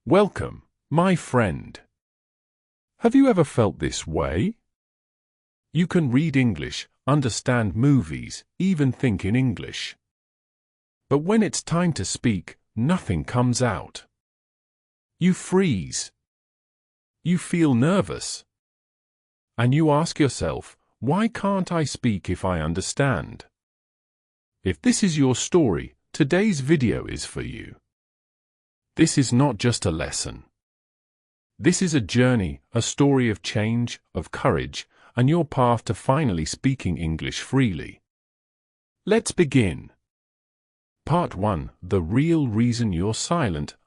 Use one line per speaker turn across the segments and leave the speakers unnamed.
Welcome, my friend. Have you ever felt this way? You can read English, understand movies, even think in English. But when it's time to speak, nothing comes out. You freeze. You feel nervous. And you ask yourself, why can't I speak if I understand? If this is your story, today's video is for you. This is not just a lesson. This is a journey, a story of change, of courage, and your path to finally speaking English freely. Let's begin. Part 1: The real reason you're silent.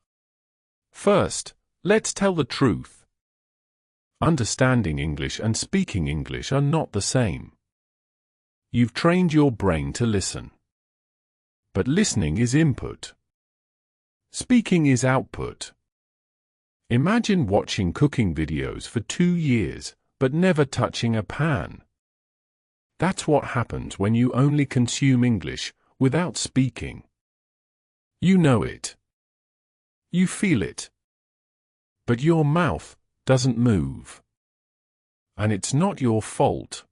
First, let's tell the truth. Understanding English and speaking English are not the same. You've trained your brain to listen. But listening is input. Speaking is output. Imagine watching cooking videos for 2 years, but never touching a pan. That's what happens when you only consume English without speaking. You know it. You feel it. But your mouth doesn't move. And it's not your fault.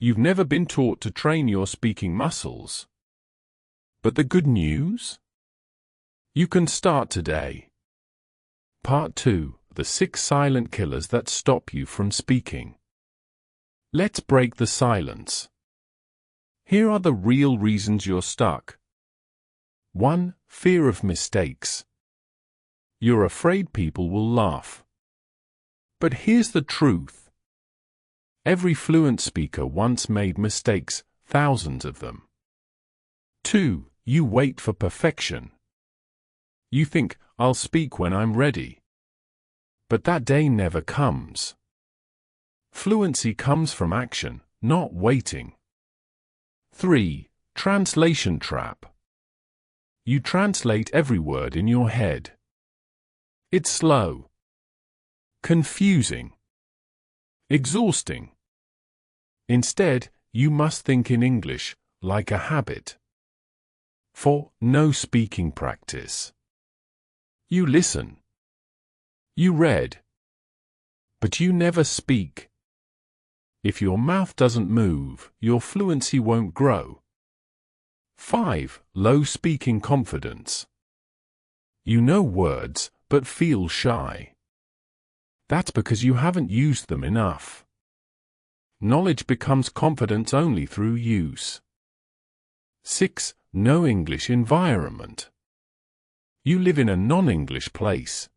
You've never been taught to train your speaking muscles. But the good news? You can start today. Part 2: The 6 silent killers that stop you from speaking. Let's break the silence. Here are the real reasons you're stuck. 1. Fear of mistakes. You're afraid people will laugh. But here's the truth. Every fluent speaker once made mistakes, thousands of them. 2. You wait for perfection. You think, I'll speak when I'm ready. But that day never comes. Fluency comes from action, not waiting. 3. Translation trap. You translate every word in your head. It's slow, confusing, exhausting. Instead, you must think in English, like a habit. 4. No speaking practice. You listen. You read. But you never speak. If your mouth doesn't move, your fluency won't grow. 5. Low speaking confidence. You know words, but feel shy. That's because you haven't used them enough. Knowledge becomes confidence only through use. 6. No English environment. You live in a non-English place.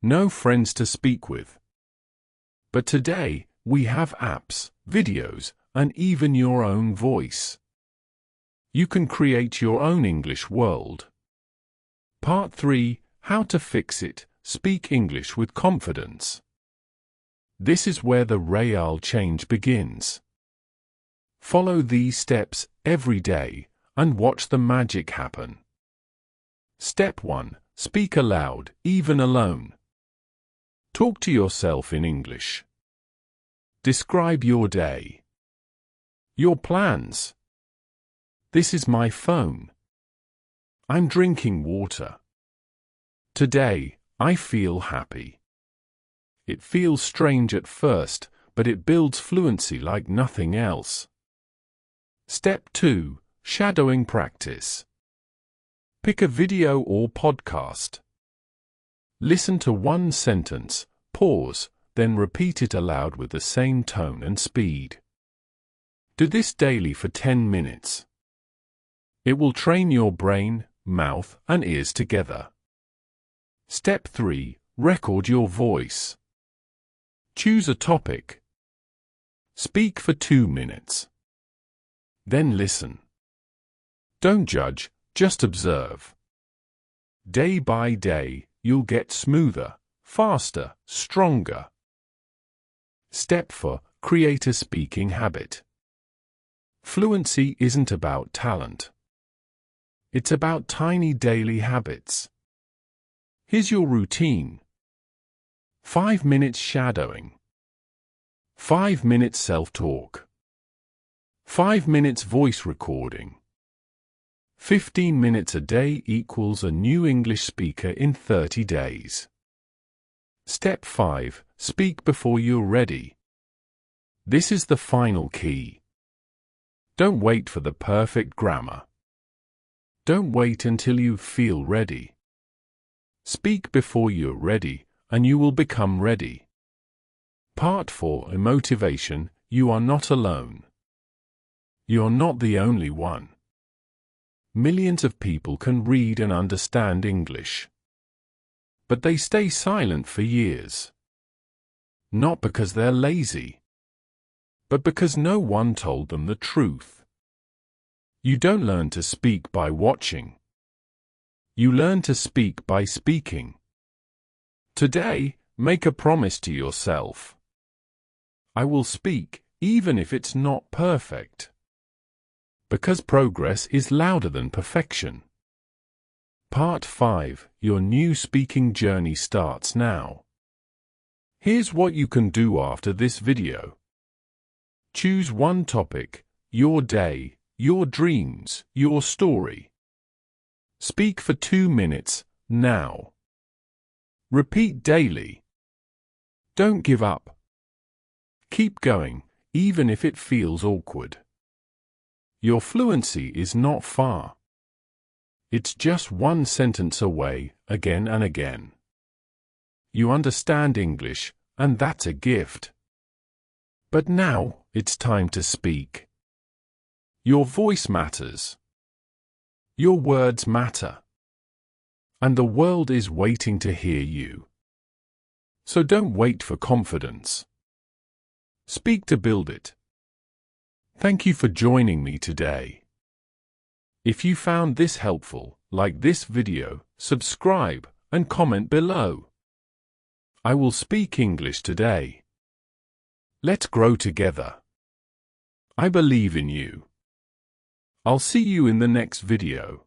No friends to speak with. But today, we have apps, videos, and even your own voice. You can create your own English world. Part 3: How to fix it. Speak English with confidence. This is where the real change begins. Follow these steps every day and watch the magic happen. Step 1: Speak aloud, even alone. Talk to yourself in English. Describe your day. Your plans. This is my phone. I'm drinking water. Today, I feel happy. It feels strange at first, but it builds fluency like nothing else. Step 2: Shadowing practice. Pick a video or podcast. Listen to one sentence, pause, then repeat it aloud with the same tone and speed. Do this daily for 10 minutes. It will train your brain, mouth, and ears together. Step 3: Record your voice. Choose a topic. Speak for 2 minutes. Then listen. Don't judge, just observe. Day by day, you'll get smoother, faster, stronger. Step 4: Create a speaking habit. Fluency isn't about talent. It's about tiny daily habits. Here's your routine. 5 minutes shadowing. 5 minutes self-talk. 5 minutes voice recording. 15 minutes a day equals a new English speaker in 30 days. Step 5. Speak before you're ready. This is the final key. Don't wait for the perfect grammar. Don't wait until you feel ready. Speak before you're ready, and you will become ready. Part 4. Motivation. You are not alone. You're not the only one. Millions of people can read and understand English. But they stay silent for years. Not because they're lazy, but because no one told them the truth. You don't learn to speak by watching. You learn to speak by speaking. Today, make a promise to yourself. I will speak, even if it's not perfect. Because progress is louder than perfection. Part 5. Your new speaking journey starts now. Here's what you can do after this video. Choose one topic: your day, your dreams, your story. Speak for 2 minutes, now. Repeat daily. Don't give up. Keep going, even if it feels awkward. Your fluency is not far. It's just one sentence away, again and again. You understand English, and that's a gift. But now, it's time to speak. Your voice matters. Your words matter. And the world is waiting to hear you. So don't wait for confidence. Speak to build it. Thank you for joining me today. If you found this helpful, like this video, subscribe, and comment below. I will speak English today. Let's grow together. I believe in you. I'll see you in the next video.